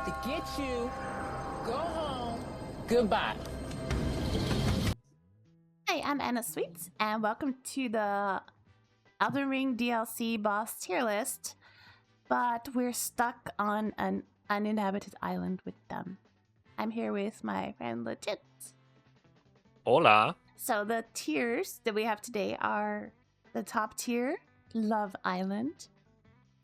to get you. Go home. Goodbye. Hi, I'm Anna Sweets, and welcome to the Elden Ring DLC boss tier list. But we're stuck on an uninhabited island with them. I'm here with my friend Legit. Hola. So the tiers that we have today are the top tier, Love Island.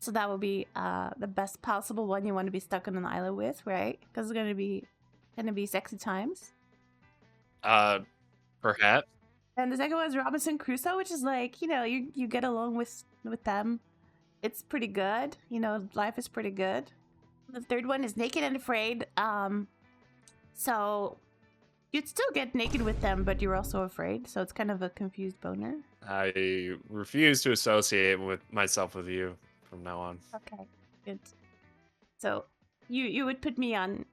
So that will be the best possible one you want to be stuck on an island with, right? Because it's gonna be sexy times. Perhaps. And the second one is Robinson Crusoe, which is like, you get along with them. It's pretty good. Life is pretty good. The third one is Naked and Afraid. So you'd still get naked with them, but you're also afraid. So it's kind of a confused boner. I refuse to associate myself with you from now on. Okay, good. So you would put me on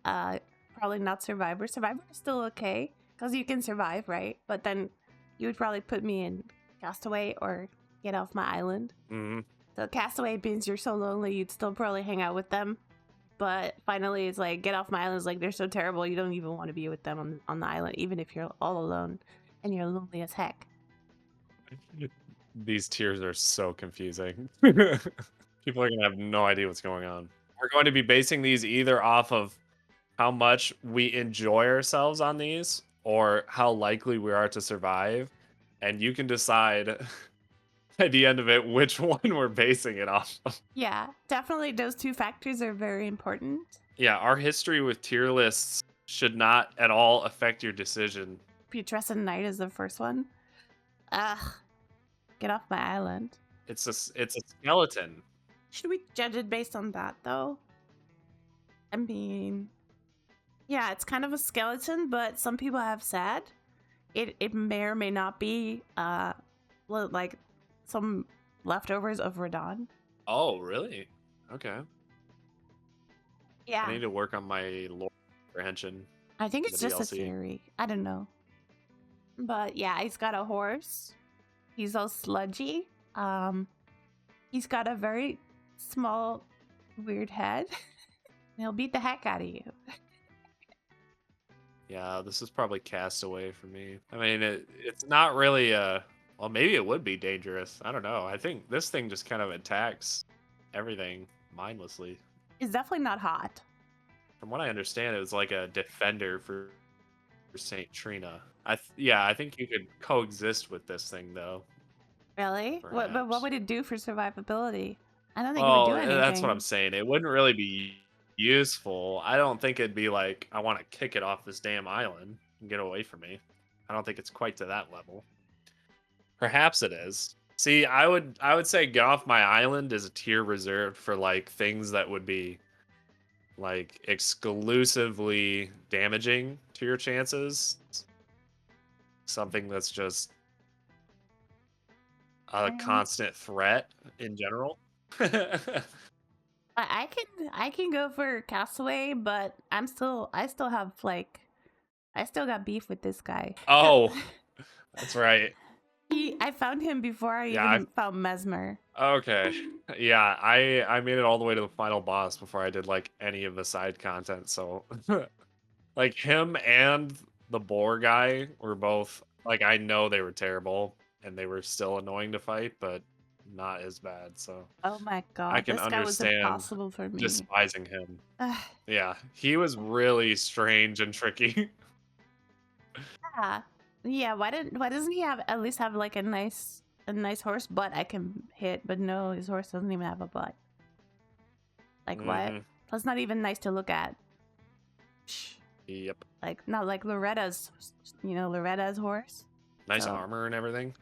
probably not Survivor. Survivor is still okay because you can survive, right? But then you would probably put me in Castaway or Get Off My Island. Mm-hmm. So Castaway means you're so lonely you'd still probably hang out with them. But finally it's like Get Off My Island is like they're so terrible you don't even want to be with them on the island, even if you're all alone and you're lonely as heck. These tiers are so confusing. People are going to have no idea what's going on. We're going to be basing these either off of how much we enjoy ourselves on these or how likely we are to survive. And you can decide at the end of it which one we're basing it off of. Yeah, definitely those two factors are very important. Yeah, our history with tier lists should not at all affect your decision. Putrescent Night is the first one. Ugh. Get Off My Island. It's a skeleton. Should we judge it based on that, though? I mean, yeah, it's kind of a skeleton, but some people have said it may or may not be like some leftovers of Radon. Oh, really? Okay. Yeah. I need to work on my lore comprehension. I think for it's the just a DLC. theory. I don't know. But yeah, he's got a horse. He's all sludgy. He's got a very small, weird head. He'll beat the heck out of you. Yeah, this is probably Castaway for me. I mean, it's not really well, maybe it would be dangerous. I don't know. I think this thing just kind of attacks everything mindlessly. It's definitely not hot. From what I understand, it was like a defender for Saint Trina. I think you could coexist with this thing though. Really? But what Perhaps. would it do for survivability? I don't think it would do anything. That's what I'm saying. It wouldn't really be useful. I don't think it'd be like, I want to kick it off this damn island and get away from me. I don't think it's quite to that level. Perhaps it is. See, I would say Get Off My Island is a tier reserved for like things that would be like exclusively damaging to your chances. Something that's just a constant threat in general. I can go for Castaway, but I still got beef with this guy. Oh, that's right. I found him before I even found Mesmer. Okay. Yeah, I made it all the way to the final boss before I did like any of the side content. So like him and the boar guy were both like, I know they were terrible and they were still annoying to fight, but not as bad. So Oh my god, I can this guy was understand impossible for me. despising him. Yeah, he was really strange and tricky. Yeah. Why doesn't he at least have like a nice horse butt I can hit? But no, his horse doesn't even have a butt. Like what? That's not even nice to look at. Yep. Like not like Loretta's horse. Nice armor and everything.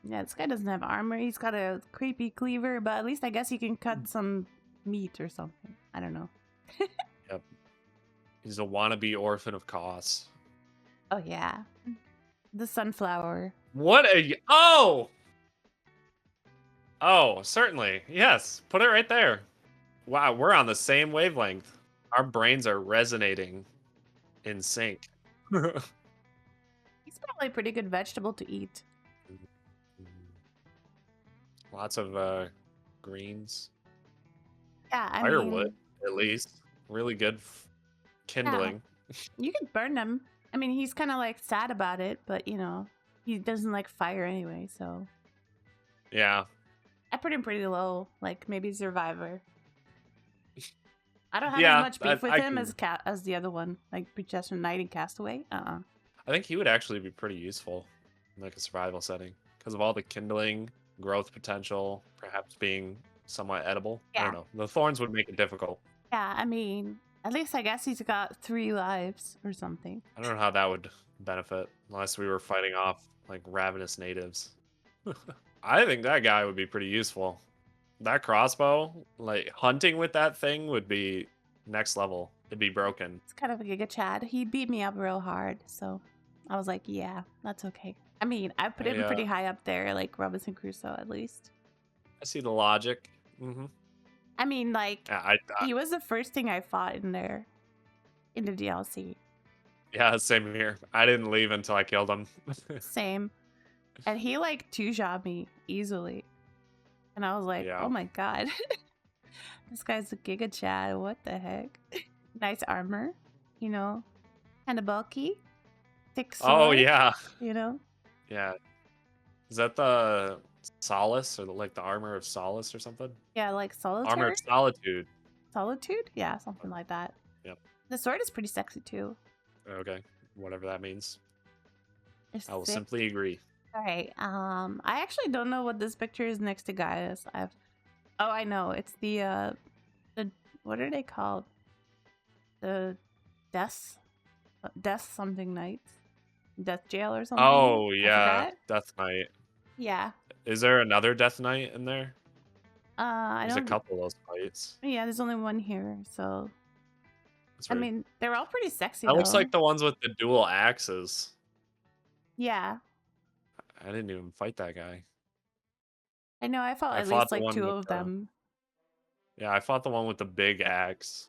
Yeah, this guy doesn't have armor. He's got a creepy cleaver, but at least I guess he can cut some meat or something. I don't know. Yep. He's a wannabe orphan of Kos. Oh yeah, the sunflower. What a oh! Oh, certainly. Yes, put it right there. Wow, we're on the same wavelength. Our brains are resonating in sync. He's probably a pretty good vegetable to eat. Lots of greens. Yeah, I Firewood, mean, at least. really good Yeah, kindling. you could burn him. I mean, he's kind of like sad about it, but you know, he doesn't like fire anyway, so Yeah. I put him pretty low, like maybe Survivor. I don't have as Yeah, much beef with I him can. as the other one, like Just Knight and Castaway. I think he would actually be pretty useful in like a survival setting because of all the kindling, growth potential, perhaps being somewhat edible. I Yeah, don't know. The thorns would make it difficult. yeah. I mean, at least I guess he's got 3 lives or something. I don't know how that would benefit unless we were fighting off like ravenous natives. I think that guy would be pretty useful. That crossbow, like hunting with that thing would be next level. It'd be broken. It's kind of a Giga Chad. He beat me up real hard, so I was like, yeah, that's okay. I mean, I put him pretty high up there, like Robinson Crusoe at least. I see the logic. Mm-hmm. I mean, like, Yeah, he was the first thing I fought in there, in the DLC. yeah, same here. I didn't leave until I killed him. Same. And he, like, two-shot me easily. And I was like, Yeah. oh my god. This guy's a Giga Chad. What the heck? Nice armor, you know, kind of bulky. Thick sword. Oh yeah, You know? yeah. Is that the Solace or like the armor of Solace or something? Yeah, like solitaire. Armor of Solitude. Solitude? Yeah, something like that. Yep. The sword is pretty sexy too. Okay, whatever that means. It's I will thick. simply agree. All right. I actually don't know what this picture is next to Gaius. Oh, I know. It's the what are they called? The death something nights, death jail or something. Oh I yeah, forgot. Death Knight. Yeah. Is there another Death Knight in there? I There's a don't. couple of those fights. Yeah, there's only one here, so That's I right. mean they're all pretty sexy. That looks though. like the ones with the dual axes. Yeah, I didn't even fight that guy. I know. I fought I at fought least the like one 2 with of the- them. Yeah, I fought the one with the big axe.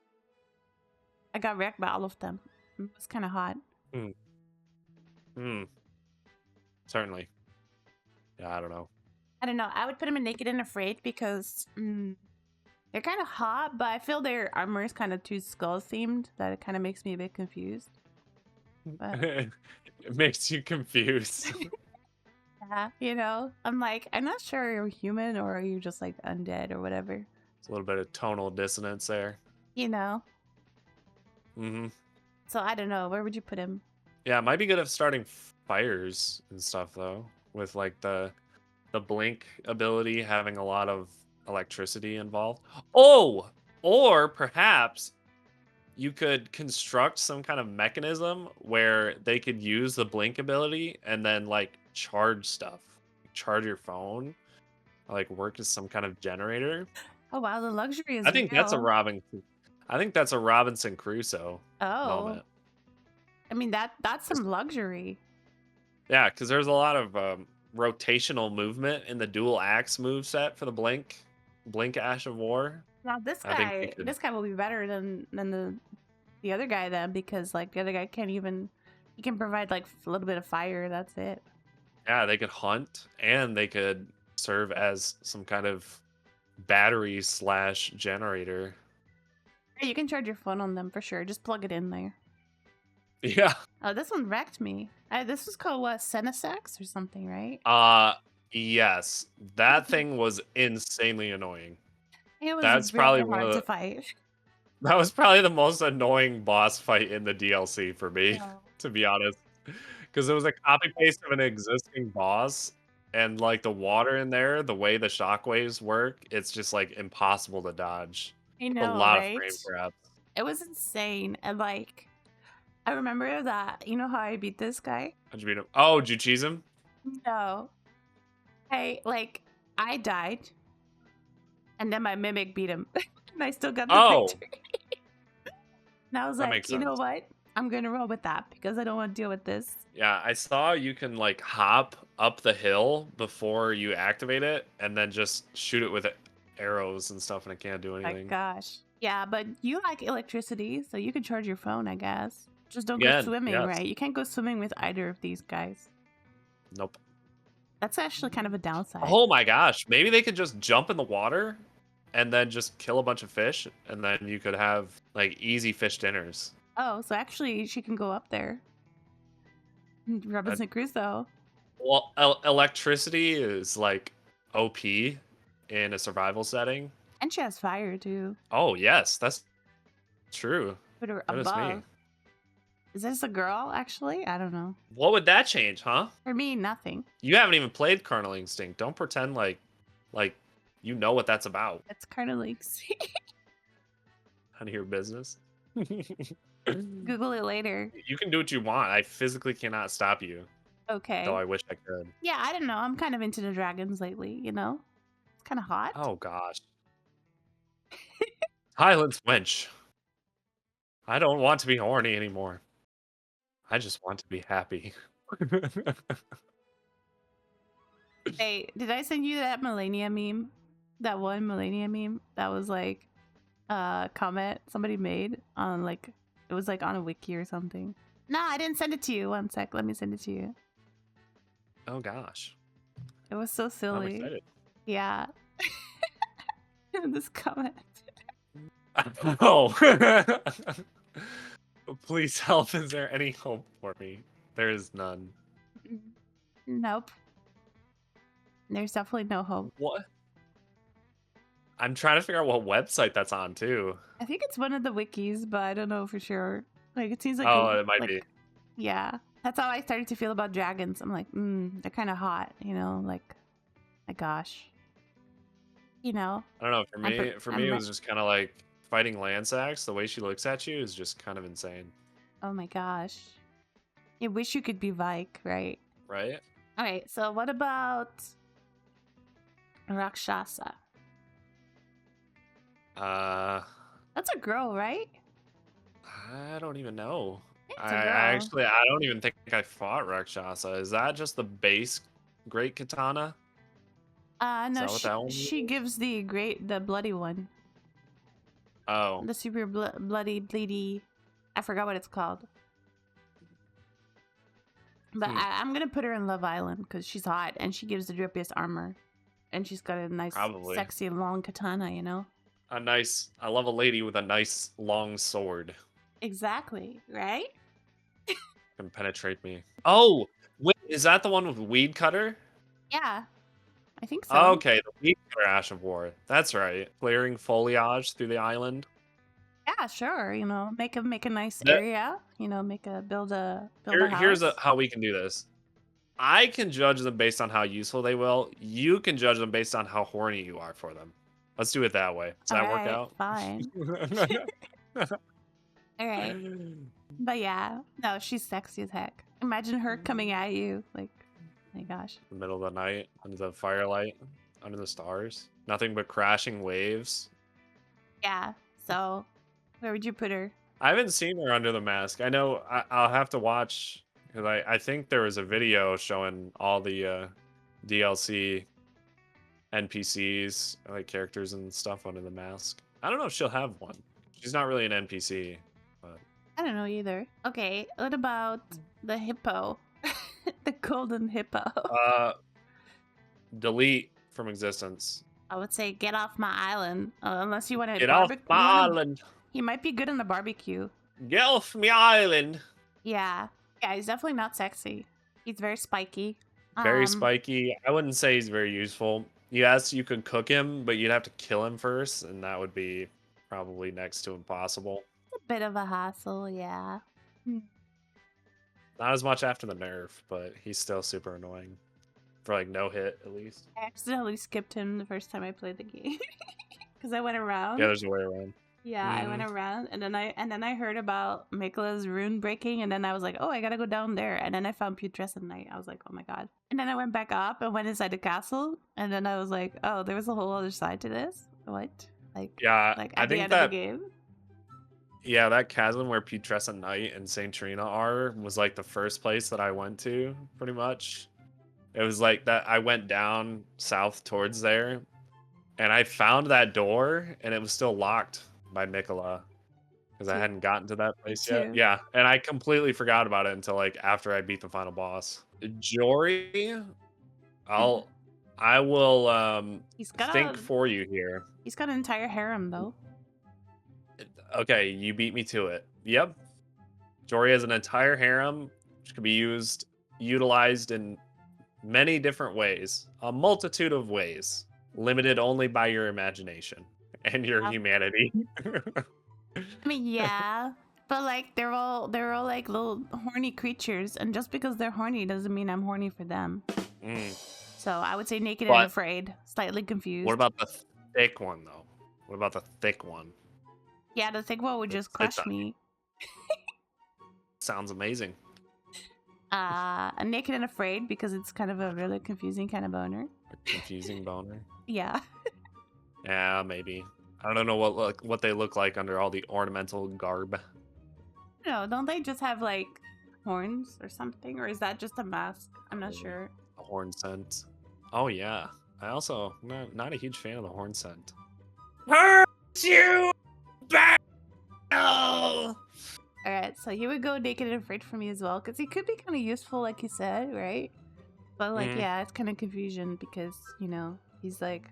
I got wrecked by all of them. It was kind of hot. Hmm. Certainly. Yeah, I don't know. I don't know. I would put them in Naked and Afraid because they're kind of hot, but I feel their armor is kind of too skull themed that it kind of makes me a bit confused. But It makes you confused. yeah, you know, I'm like, I'm not sure you're human or are you just like undead or whatever. It's a little bit of tonal dissonance there. You know. Mm-hmm. So I don't know. Where would you put him? Yeah, it might be good at starting fires and stuff though, with like the blink ability having a lot of electricity involved. Oh, or perhaps you could construct some kind of mechanism where they could use the blink ability and then like charge stuff, charge your phone, or, like work as some kind of generator. Oh wow, the luxury is. I think that's a real. Robinson. I think that's a Robinson Crusoe Oh, moment. I mean that's some luxury. Yeah, because there's a lot of rotational movement in the dual axe move set for the blink Ash of War. Now this I think we guy, could- this guy will be better than the other guy then because like the other guy can't even. He can provide like a little bit of fire. That's it. Yeah, they could hunt and they could serve as some kind of battery / generator. Yeah, you can charge your phone on them for sure. Just plug it in there. Yeah. Oh, this one wrecked me. This was called what? Senesax or something, right? Yes. That thing was insanely annoying. It was That's really probably one hard of to the- fight. That was probably the most annoying boss fight in the DLC for me, Oh. to be honest. Because it was a copy paste of an existing boss, and like the water in there, the way the shockwaves work, it's just like impossible to dodge. I know, A lot right? of frame grabs. It was insane, and like, I remember that. You know how I beat this guy? How'd you beat him? Oh, did you cheese him? No, I died, and then my mimic beat him, and I still got the Oh. victory. And I was That like, makes you know sense. what? I'm gonna roll with that because I don't want to deal with this. Yeah, I saw you can like hop up the hill before you activate it, and then just shoot it with arrows and stuff, and it can't do My anything. gosh. Yeah, but you like electricity, so you can charge your phone, I guess. Just don't Yeah, go swimming, yes. right? You can't go swimming with either of these guys. Nope. That's actually kind of a downside. Oh my gosh, maybe they could just jump in the water and then just kill a bunch of fish, and then you could have like easy fish dinners. Oh, so actually she can go up there. Robinson Crusoe. Well, electricity is like OP in a survival setting. And she has fire too. Oh yes, that's true. Put her Notice me. above. Is this a girl, actually? I don't know. What would that change, huh? For me, nothing. You haven't even played Carnal Instinct. Don't pretend like you know what that's about. That's kind of like... None of your business. Google it later. You can do what you want. I physically cannot stop you. Okay. Though I wish I could. Yeah, I don't know. I'm kind of into the dragons lately, you know? It's kind of hot. Oh gosh. Silence, wench. I don't want to be horny anymore. I just want to be happy. Hey, did I send you that Millennia meme? That one Millennia meme that was like a comment somebody made on like, it was like on a wiki or something. No, I didn't send it to you. One sec, let me send it to you. Oh gosh. It was so I'm silly. excited. Yeah. This comment. Oh. Please help. Is there any hope for me? There is none. Nope. There's definitely no hope. What? I'm trying to figure out what website that's on too. I think it's one of the wikis, but I don't know for sure. Like it seems like Oh, it might like, be. Yeah. That's how I started to feel about dragons. I'm like, they're kind of hot, you know, like my gosh. You know. I don't know. For me, it I'm- was just kind of like fighting Lansax. The way she looks at you is just kind of insane. Oh my gosh. I wish you could be Vike, right? Right? Okay, so what about Rakshasa? That's a girl, right? I don't even know. It's a I girl. actually, I don't even think I fought Rakshasa. Is that just the base Great Katana? No, that what that one she is? gives the bloody one. Oh, The super bloody, bleedy. I forgot what it's called. But I'm gonna put her in Love Island because she's hot and she gives the drippiest armor. And she's got a nice, Probably. sexy, long katana, you know? I love a lady with a nice long sword. Exactly, right? Can penetrate me. Oh, wait, is that the one with Weed Cutter? Yeah, I think so. Okay, the Weed Cutter Ash of War. That's right. Clearing foliage through the island. Yeah, sure. You know, make a nice That- area. You know, build a house. Here's how we can do this. I can judge them based on how useful they will. You can judge them based on how horny you are for them. Let's do it that way. Does that work Alright, out? Fine. All right. But yeah, no, she's sexy as heck. Imagine her coming at you, like, my gosh. In the middle of the night, under the firelight, under the stars. Nothing but crashing waves. Yeah. So, where would you put her? I haven't seen her under the mask. I know I'll have to watch because I think there was a video showing all the DLC NPCs, like characters and stuff under the mask. I don't know if she'll have one. She's not really an NPC. But... I don't know either. Okay, what about the hippo? The golden hippo. Delete from existence. I would say get off my island. Unless you want to Get off my island. He might be good on the barbecue. Get off my island. Yeah. Yeah, he's definitely not sexy. He's very spiky. Very spiky. I wouldn't say he's very useful. Yes, you could cook him, but you'd have to kill him first, and that would be probably next to impossible. It's a bit of a hassle, yeah. Not as much after the nerf, but he's still super annoying. For like no hit, at least. I accidentally skipped him the first time I played the game. Because I went around. Yeah, there's a way around. Yeah, I went around, and then I heard about Mikla's rune breaking, and then I was like, oh, I gotta go down there. And then I found Putrescent Knight. I was like, oh my god. And then I went back up and went inside the castle, and then I was like, oh, there was a whole other side to this? What? Like, Yeah, like I at the think end that of the game? yeah, that chasm where Putrescent Knight and Saint Trina are was like the first place that I went to, pretty much. It was like that I went down south towards there, and I found that door, and it was still locked by Mikola. Because I hadn't gotten to that place yet. Too. Yeah, and I completely forgot about it until like after I beat the final boss. Jory, I'll I will He's got think for you here. He's got an entire harem though. Okay, you beat me to it. Yep. Jory has an entire harem, which can be utilized in many different ways, a multitude of ways, limited only by your imagination and your humanity. I mean, yeah, but like they're all like little horny creatures, and just because they're horny doesn't mean I'm horny for them. So I would say naked and afraid, slightly confused. What about the thick one though? What about the thick one? Yeah, the thick one would just crush me. Sounds amazing. Naked and afraid because it's kind of a really confusing kind of boner. A confusing boner. Yeah. Yeah, maybe. I don't know what they look like under all the ornamental garb. No, don't they just have like horns or something, or is that just a mask? I'm not sure. A horn scent. Oh yeah. I also not a huge fan of the horn scent. Hurt you back. Alright, so he would go naked and afraid for me as well, because he could be kind of useful, like you said, right? But like, yeah, it's kind of confusion because, you know, he's like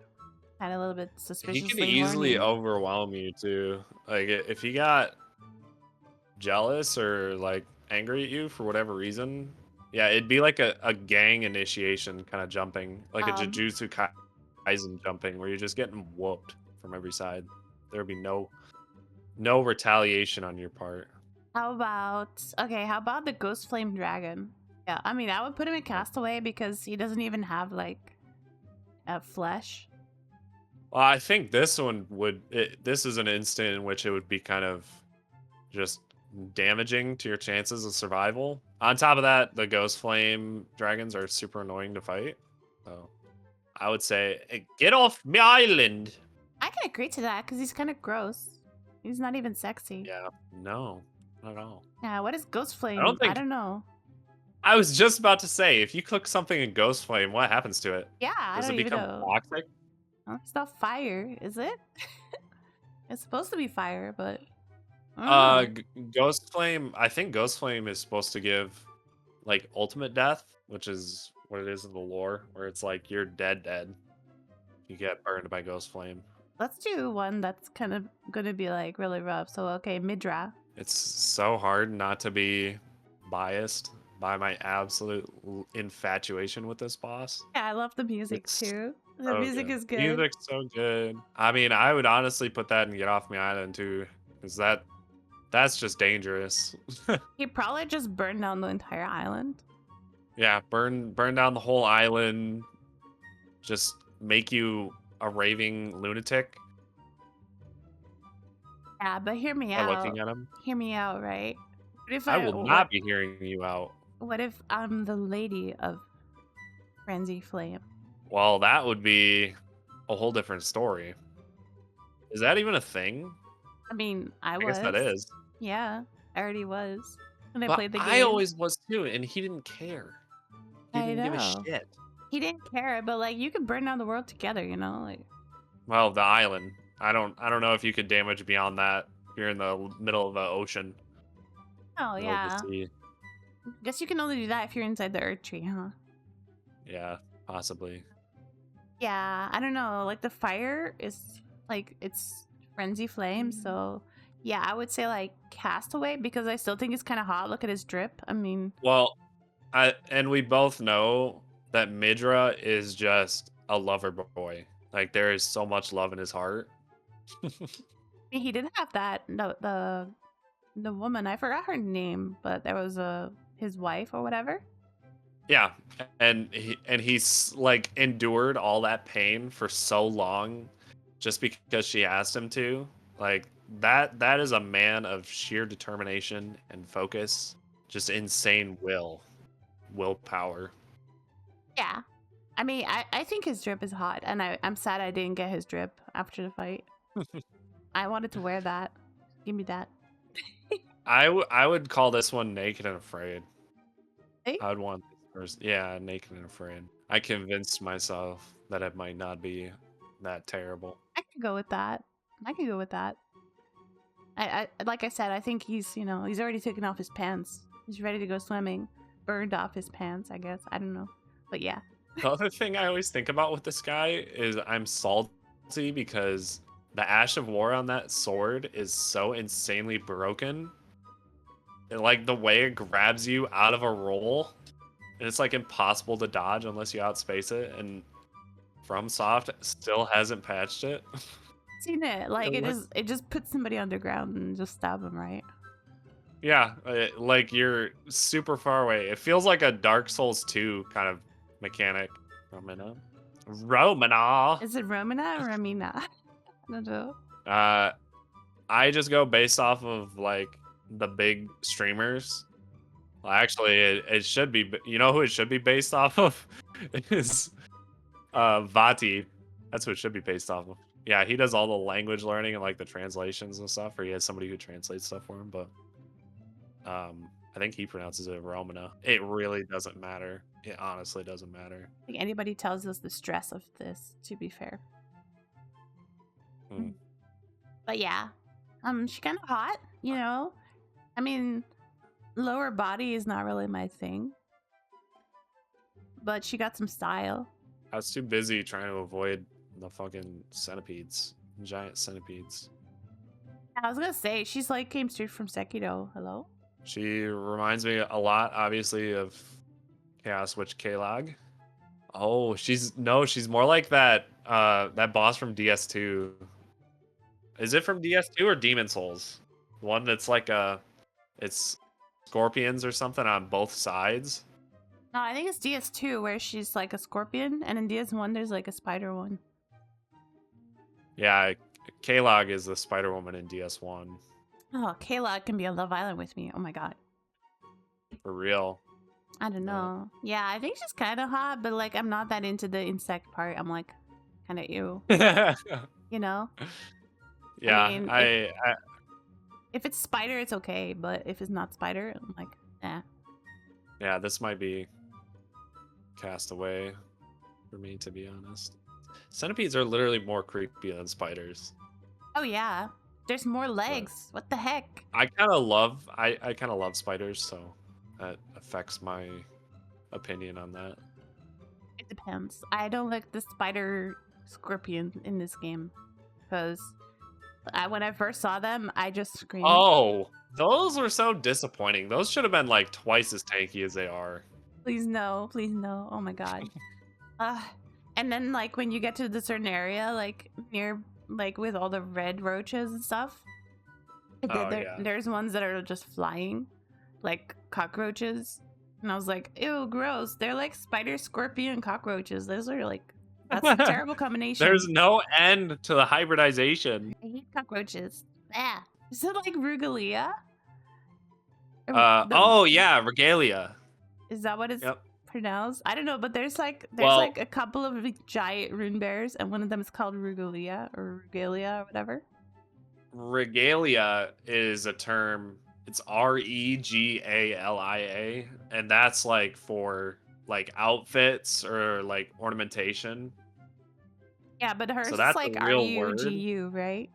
kind of a little bit suspicious. He can easily overwhelm you too. Like if he got jealous or like angry at you for whatever reason, yeah, it'd be like a gang initiation kind of jumping, like a Jujutsu Kaisen jumping, where you're just getting whooped from every side. There'd be no retaliation on your part. How about the Ghost Flame Dragon? Yeah, I mean, I would put him in Castaway because he doesn't even have like a flesh. Well, I think this one this is an instant in which it would be kind of just damaging to your chances of survival. On top of that, the Ghost Flame dragons are super annoying to fight. So I would say, hey, get off my island. I can agree to that because he's kind of gross. He's not even sexy. Yeah, no, not at all. Yeah, what is Ghost Flame? I don't know. I was just about to say, if you cook something in Ghost Flame, what happens to it? Yeah, I Does don't it even become know. toxic? Oh, it's not fire, is it? It's supposed to be fire, but Ghost Flame. I think Ghost Flame is supposed to give like ultimate death, which is what it is in the lore, where it's like you're dead. You get burned by Ghost Flame. Let's do one that's kind of gonna be like really rough. So okay, Midra. It's so hard not to be biased by my absolute infatuation with this boss. Yeah, I love the music too. The music is good. Music's so good. I mean, I would honestly put that in Get Off My Island too, because that's just dangerous. He probably just burned down the entire island. Yeah, burn down the whole island. Just make you a raving lunatic. Yeah, but hear me out. Looking at him. Hear me out, right? What if I will not be hearing you out. What if I'm the lady of Frenzy Flame? Well, that would be a whole different story. Is that even a thing? I mean, I guess that is. Yeah, I already was when I played the game. I always was too, and he didn't care. He didn't give a shit. He didn't care, but like you could burn down the world together, you know? Like, well, the island. I don't know if you could damage beyond that. You're in the middle of the ocean. Oh yeah. Guess you can only do that if you're inside the Earth Tree, huh? Yeah, possibly. Yeah, I don't know. Like the fire is like it's Frenzy Flame, so yeah, I would say like Castaway because I still think it's kind of hot. Look at his drip. I mean, well, and we both know that Midra is just a lover boy. Like there is so much love in his heart. He did have that. No, the woman, I forgot her name, but there was his wife or whatever. Yeah, and he's like endured all that pain for so long, just because she asked him to. Like that is a man of sheer determination and focus, just insane willpower. Yeah, I mean, I think his drip is hot, and I'm sad I didn't get his drip after the fight. I wanted to wear that. Give me that. I would call this one Naked and Afraid. Hey? I would want this first. Yeah, Naked and Afraid. I convinced myself that it might not be that terrible. I can go with that. I like I said, I think he's already taken off his pants. He's ready to go swimming. Burned off his pants, I guess. I don't know. But yeah. The other thing I always think about with this guy is I'm salty because the Ash of War on that sword is so insanely broken. And, like the way it grabs you out of a roll, and it's like impossible to dodge unless you outspace it. And FromSoft still hasn't patched it. Seen it. Like It it just puts somebody underground and just stab them, right? Yeah, like you're super far away. It feels like a Dark Souls 2 kind of mechanic. Romana. Romana. Is it Romina or Ramina? I don't know. I just go based off of like the big streamers. Well, actually, it should be. You know who it should be based off of? Is Vati. That's what it should be based off of. Yeah, he does all the language learning and like the translations and stuff, or he has somebody who translates stuff for him. But I think he pronounces it Romana. It really doesn't matter. It honestly doesn't matter. I think anybody tells us the stress of this, to be fair. Hmm. But yeah, she's kind of hot, you know. I mean, lower body is not really my thing, but she got some style. I was too busy trying to avoid the fucking centipedes, giant centipedes. I was gonna say she's like came straight from Sekiro. Hello. She reminds me a lot, obviously, of Chaos Witch Kalog. Oh, she's more like that that boss from DS2. Is it from DS2 or Demon Souls? One that's like it's scorpions or something on both sides. No, I think it's DS2 where she's like a scorpion, and in DS1 there's like a spider one. Yeah, Kalog is the Spider Woman in DS1. Oh, Kayla can be on Love Island with me. Oh my god. For real. I don't know. Yeah, I think she's kind of hot, but like I'm not that into the insect part. I'm like kind of ew. You know? Yeah, I mean, if it's spider, it's okay, but if it's not spider, I'm like, eh. Yeah, this might be Castaway for me, to be honest. Centipedes are literally more creepy than spiders. Oh yeah, there's more legs. What the heck? I kind of love spiders, so that affects my opinion on that. It depends. I don't like the spider scorpion in this game because when I first saw them, I just screamed. Oh, those were so disappointing. Those should have been like twice as tanky as they are. Please no, please no. Oh my god. And then like when you get to the certain area, like near like with all the red roaches and stuff, there's ones that are just flying, like cockroaches. And I was like, ew, gross. They're like spider, scorpion, cockroaches. Those are like, that's a terrible combination. There's no end to the hybridization. I hate cockroaches. Ah. Is it like Rugalia? Oh yeah, Regalia. Is that what it's pronounced? I don't know, but there's like a couple of giant rune bears, and one of them is called Rugalia or whatever. Regalia is a term. It's Regalia, and that's like for like outfits or like ornamentation. Yeah, but hers so is that's like a real RUGU, right?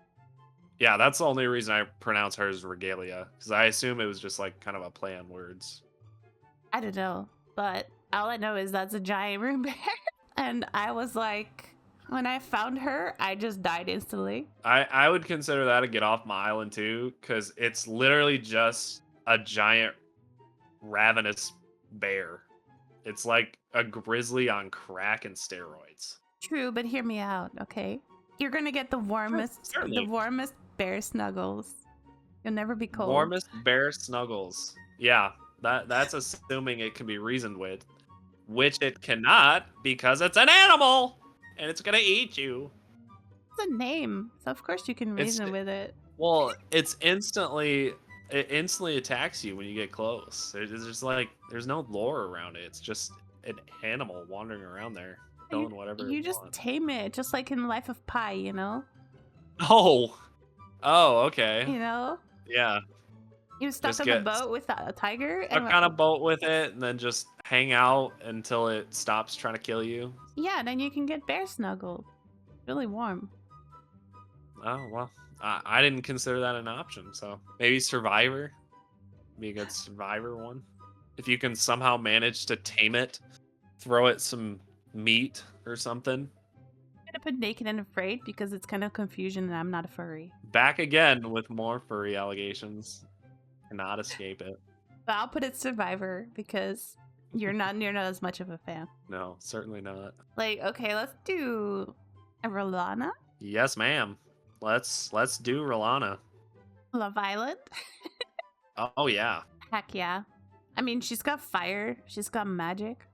Yeah, that's the only reason I pronounce hers Regalia, because I assume it was just like kind of a play on words. I don't know, but all I know is that's a giant rune bear. And I was like, when I found her, I just died instantly. I would consider that a get off my island too, because it's literally just a giant ravenous bear. It's like a grizzly on crack and steroids. True, but hear me out, okay? You're gonna get the warmest bear snuggles. You'll never be cold. Warmest bear snuggles. Yeah, that's assuming it can be reasoned with, which it cannot because it's an animal and it's gonna eat you. It's a name, so of course you can reason with it. Well, it instantly attacks you when you get close. There's just like there's no lore around it. It's just an animal wandering around there, doing whatever. You just tame it, just like in Life of Pi, you know? Oh, okay. You know? Yeah. You stuck on a boat with a tiger? Stuck on a boat with it and then just hang out until it stops trying to kill you. Yeah, then you can get bear snuggled. Really warm. Oh, well. I didn't consider that an option, so maybe Survivor. Be a good Survivor one. If you can somehow manage to tame it, throw it some meat or something. I'm gonna put naked and afraid because it's kind of confusion and I'm not a furry. Back again with more furry allegations. Cannot escape it. But I'll put it survivor because you're not as much of a fan. No, certainly not. Like, okay, let's do a Rolana. Yes, ma'am. Let's do Rolana. Love Island. Oh yeah. Heck yeah. I mean, she's got fire. She's got magic.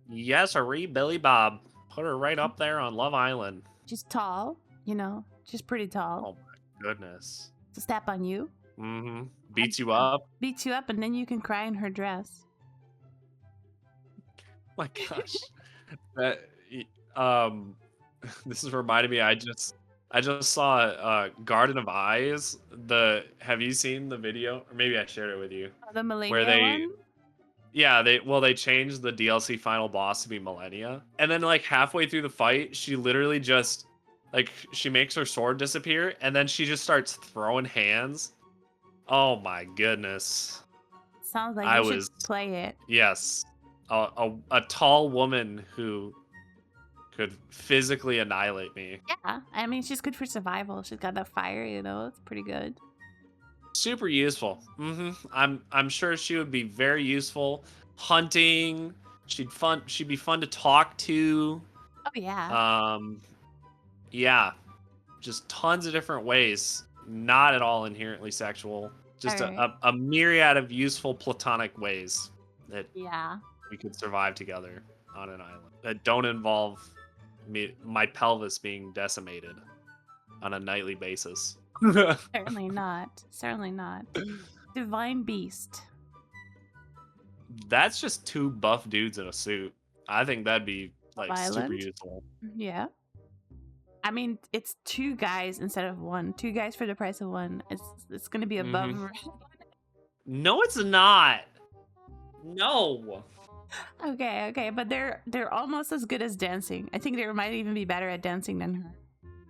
Yes, hurry, Billy Bob. Put her right up there on Love Island. She's tall. You know, she's pretty tall. Oh my goodness. To step on you. Mm-hmm. Beats you up. Beats you up, and then you can cry in her dress. My gosh. That this is reminding me. I just saw Garden of Eyes. Have you seen the video? Or maybe I shared it with you. The Millennium Where they one? Yeah, they changed the DLC final boss to be Millennia. And then like halfway through the fight, she literally just like she makes her sword disappear and then she just starts throwing hands. Oh my goodness. Sounds like I you was- should play it. Yes. A tall woman who could physically annihilate me. Yeah, I mean, she's good for survival. She's got that fire, you know. It's pretty good. Super useful. I'm sure she would be very useful hunting. She'd be fun to talk to. Oh yeah. Yeah, just tons of different ways. Not at all inherently sexual. Just Alright. a myriad of useful platonic ways that Yeah. we could survive together on an island that don't involve my pelvis being decimated on a nightly basis. Certainly not. Certainly not. Divine Beast. That's just two buff dudes in a suit. I think that'd be like super Island? useful. Yeah. I mean, it's two guys instead of one. Two guys for the price of one. It's gonna be above. No, it's not. No. Okay, but they're almost as good as dancing. I think they might even be better at dancing than her.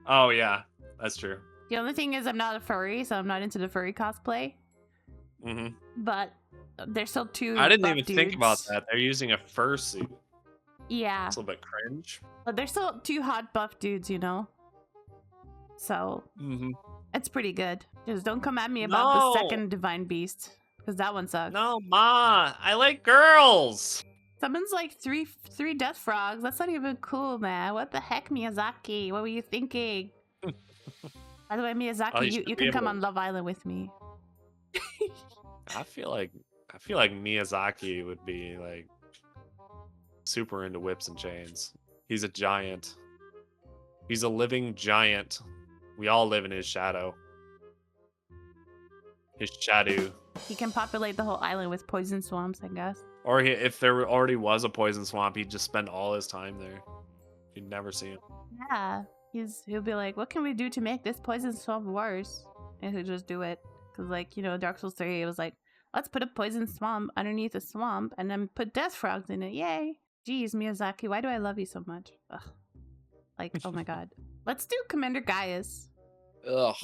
Oh yeah, that's true. The only thing is, I'm not a furry, so I'm not into the furry cosplay. hmm But they're still two. I didn't buff even think about dudes. that. They're using a fursuit. Yeah, It's a little bit cringe. but they're still two hot buff dudes, you know. So hmm it's pretty good. Just don't come at me about the No. second Divine Beast, because that one sucks. No, Ma, I like girls. Summons like three death frogs. That's not even cool, man. What the heck, Miyazaki? What were you thinking? By the way, Miyazaki, Oh, you you should be can able come to- on Love Island with me. I feel like Miyazaki would be like super into whips and chains. He's a giant. He's a living giant. We all live in his shadow. His shadow. He can populate the whole island with poison swamps, I guess. Or if there already was a poison swamp, he'd just spend all his time there. You'd never see him. Yeah, he'll be like, what can we do to make this poison swamp worse? And he'll just do it. Because, like, you know, Dark Souls 3, it was like, let's put a poison swamp underneath a swamp and then put death frogs in it. Yay. Jeez, Miyazaki, why do I love you so much? Ugh. Like, oh my god. Let's do Commander Gaius. Ugh.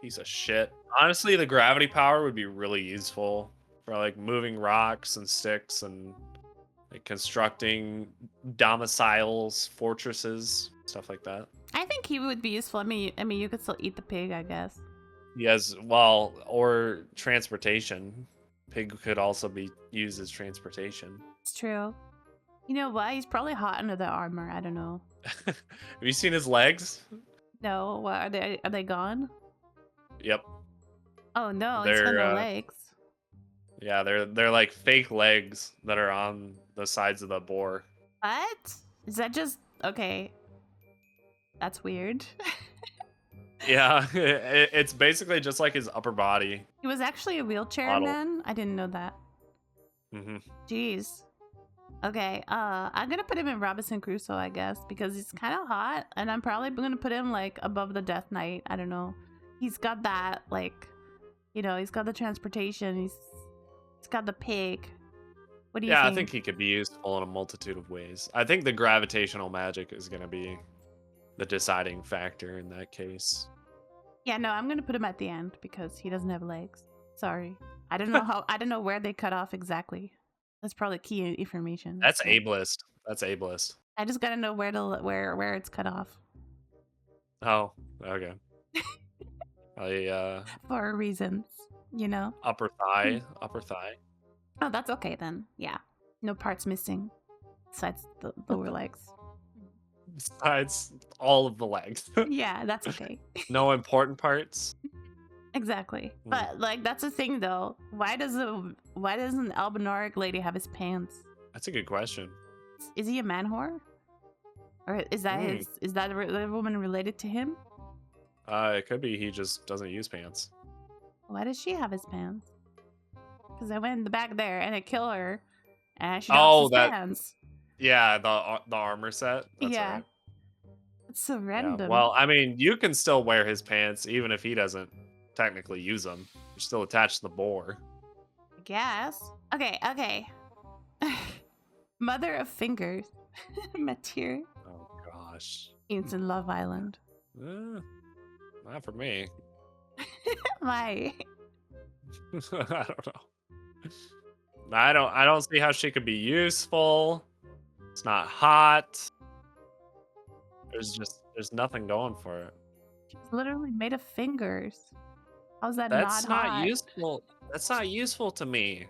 Piece of shit. Honestly, the gravity power would be really useful for like moving rocks and sticks and like constructing domiciles, fortresses, stuff like that. I think he would be useful. I mean, you could still eat the pig, I guess. Yes, well, or transportation. Pig could also be used as transportation. It's true. You know what? He's probably hot under the armor. I don't know. Have you seen his legs? No, what are they gone? Yep. Oh no, he's got no legs. Yeah, they're like fake legs that are on the sides of the boar. What? Is that just okay? That's weird. Yeah, it's basically just like his upper body. He was actually a wheelchair Model. man. I didn't know that. hmm Jeez. Okay, I'm gonna put him in Robinson Crusoe, I guess, because he's kind of hot, and I'm probably gonna put him like above the Death Knight. I don't know. He's got that, like, you know, he's got the transportation. He's got the pig. What do you Yeah, think? I think he could be useful in a multitude of ways. I think the gravitational magic is going to be the deciding factor in that case. Yeah, no, I'm gonna put him at the end because he doesn't have legs. Sorry, I don't know how. I don't know where they cut off exactly. That's probably key information. That's so. ableist. That's ableist. I just gotta know where it's cut off Oh, okay. for reasons, you know. Upper thigh. Upper thigh. Oh, that's okay then. Yeah, no parts missing besides the lower legs. Besides all of the legs. Yeah, that's okay. No important parts. Exactly. Mm. But like that's the thing though. Why does an albinoric lady have his pants? That's a good question. Is he a man whore? Or is that Mm. is that the woman related to him? It could be he just doesn't use pants. Why does she have his pants? Because I went in the back there and I kill her, and she Oh, drops his that- pants. Yeah, the armor set. That's Yeah. right. It's so Yeah. random. Well, I mean, you can still wear his pants even if he doesn't technically use them. You're still attached to the boar. I guess. Okay. Mother of fingers. Matir. Oh gosh. It's in Love Island. Not for me. Why? I don't know. I don't see how she could be useful. It's not hot. There's nothing going for it. She's literally made of fingers. How's that That's not not hot? useful. That's not useful to me.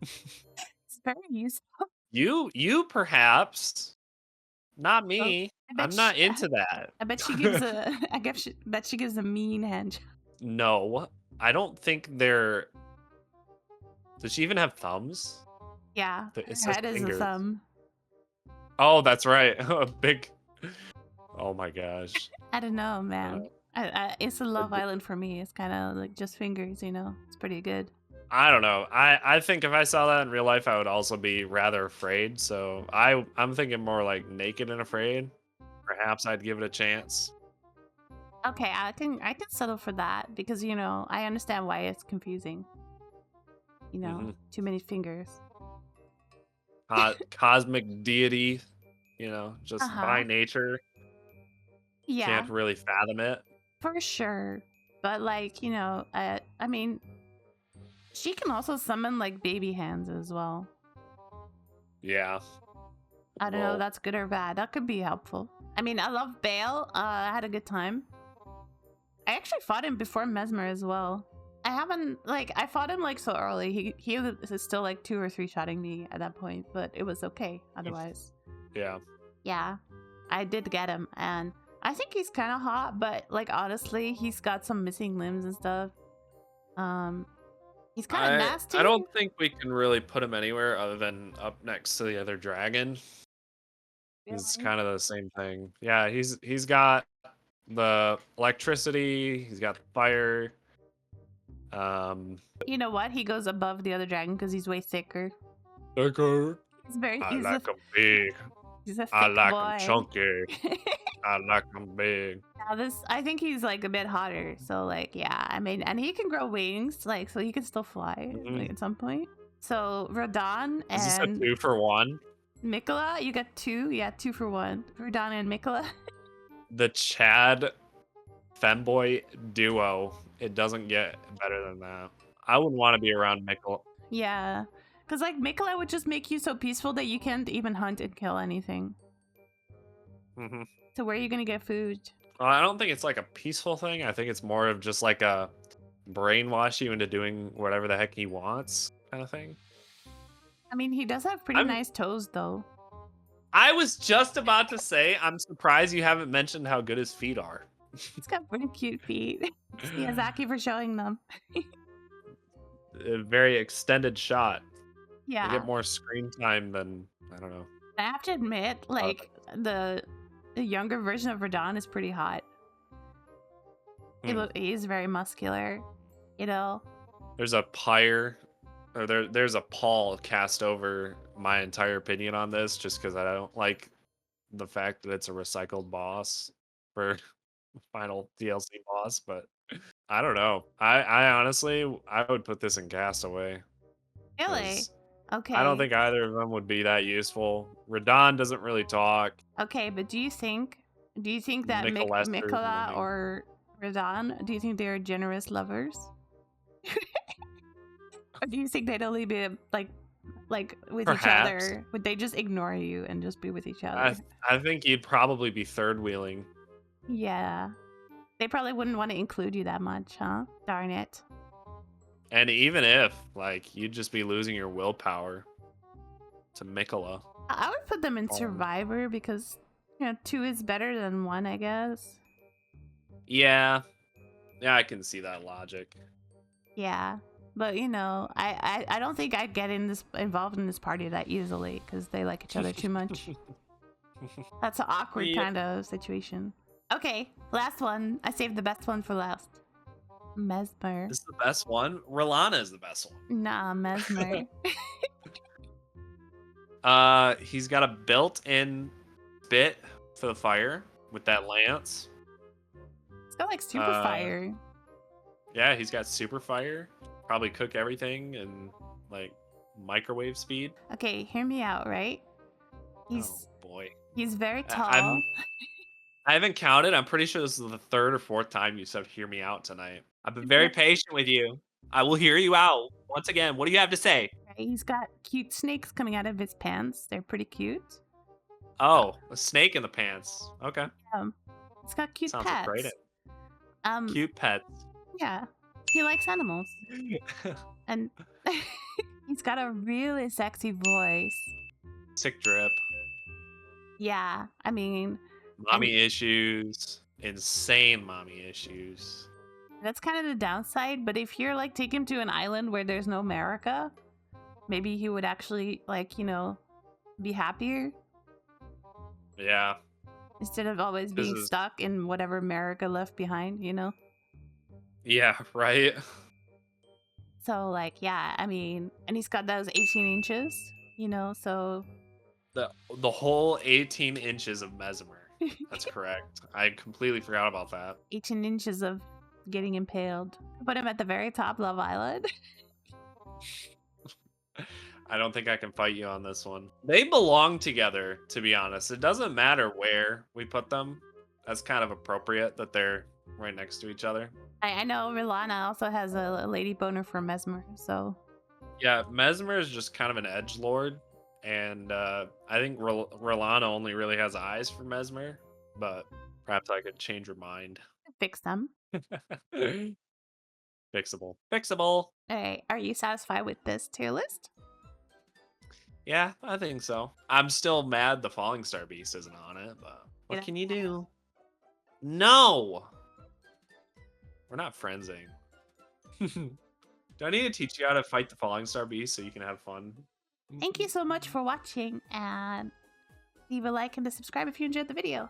It's very useful. You perhaps. Not me. I I'm bet not she- into that. I bet she gives a. Bet she gives a mean hand. No, I don't think they're. Does she even have thumbs? Yeah, It her says head is a fingers. thumb. Oh, that's right. A big. Oh my gosh. I don't know, man. It's a Love Island for me. It's kind of like just fingers, you know. It's pretty good. I don't know. I think if I saw that in real life, I would also be rather afraid. So I'm thinking more like naked and afraid. Perhaps I'd give it a chance. Okay, I can settle for that because you know I understand why it's confusing. You know, too many fingers. Cosmic deity, you know, just by nature, Yeah, can't really fathom it. for sure. But like you know, I mean, she can also summon like baby hands as well. Yeah. I don't know Well, if that's good or bad. That could be helpful. I mean, I love Bale. I had a good time. I actually fought him before Mesmer as well. I haven't I fought him like so early. He was still like 2 or 3 shotting me at that point, but it was okay otherwise. Yeah. Yeah, I did get him, and I think he's kind of hot. But like honestly, he's got some missing limbs and stuff. He's kind of nasty. I don't think we can really put him anywhere other than up next to the other dragon. It's kind of the same thing. Yeah, he's got the electricity, he's got the fire. You know what? He goes above the other dragon because he's way thicker. Thicker. He's very. I He's like him big. He's a thick I like boy. him chunky. I like him big. Yeah, I think he's like a bit hotter. So like, yeah, I mean, and he can grow wings, like, so he can still fly like, at some point. So Radon Is this a and 2 for 1? Mikola, you got 2. Yeah, 2 for 1. Radon and Mikola. The Chad femboy duo. It doesn't get better than that. I wouldn't want to be around Mikkel. Yeah, because like Mikola would just make you so peaceful that you can't even hunt and kill anything. So where are you gonna get food? Well, I don't think it's like a peaceful thing. I think it's more of just like a brainwash you into doing whatever the heck he wants kind of thing. I mean, he does have pretty nice toes, though. I was just about to say, I'm surprised you haven't mentioned how good his feet are. He's got pretty cute feet. Miyazaki for showing them. A very extended shot. Yeah. You get more screen time than, I don't know. I have to admit, like, the younger version of Radon is pretty hot. He's very muscular, you know? There's a pyre, or there's a pall cast over my entire opinion on this, just because I don't like the fact that it's a recycled boss for final DLC boss, but I don't know. I honestly, I would put this in Castaway. Really? Okay. I don't think either of them would be that useful. Radon doesn't really talk. Okay, but do you think that Mikola Mikola or Radon, do you think they're generous lovers? Or do you think they'd only be like like with each Perhaps. other? Would they just ignore you and just be with each other? I think you'd probably be third wheeling. Yeah. They probably wouldn't want to include you that much, huh? Darn it. And even if, like, you'd just be losing your willpower to Mikola. I would put them in Oh. Survivor because, you know, 2 is better than 1, I guess. Yeah. Yeah, I can see that logic. Yeah. But, you know, I don't think I'd get involved in this party that easily because they like each other too much. That's an awkward Yeah. kind of situation. Okay, last one. I saved the best one for last. Mesmer. This is the best one. Rolana is the best one. Nah, Mesmer. He's got a built-in bit for the fire with that lance. It's got like super fire. Yeah, he's got super fire. Probably cook everything in like microwave speed. Okay, hear me out, right? Oh boy. He's very tall. I haven't counted. I'm pretty sure this is the 3rd or 4th time you said "hear me out" tonight. I've been very patient with you. I will hear you out once again. What do you have to say? He's got cute snakes coming out of his pants. They're pretty cute. Oh, a snake in the pants. Okay. He's got cute Sounds pets. like great. Cute pets. Yeah, he likes animals, and he's got a really sexy voice. Sick drip. Yeah, I mean, Mommy issues. Insane mommy issues. that's kind of the downside. But if you're like take him to an island where there's no America, maybe he would actually like, you know, be happier. Yeah. Instead of always being stuck in whatever America left behind, you know? Yeah, right. So, like, yeah, I mean, and he's got those 18 inches, you know, so. The whole 18 inches of Mesmer. That's correct. I completely forgot about that. 18 inches of getting impaled. Put him at the very top, Love Island. I don't think I can fight you on this one. They belong together, to be honest. It doesn't matter where we put them. That's kind of appropriate that they're right next to each other. I know Rilana also has a lady boner for Mesmer, so. Yeah, Mesmer is just kind of an edgelord. And I think Rolana only really has eyes for Mesmer. But perhaps I could change her mind. Fix them. Fixable. Fixable. Alright, are you satisfied with this tier list? Yeah, I think so. I'm still mad the Falling Star Beast isn't on it, but what can you do? No! We're not friendsing. Do I need to teach you how to fight the Falling Star Beast so you can have fun? Thank you so much for watching, and leave a like and a subscribe if you enjoyed the video.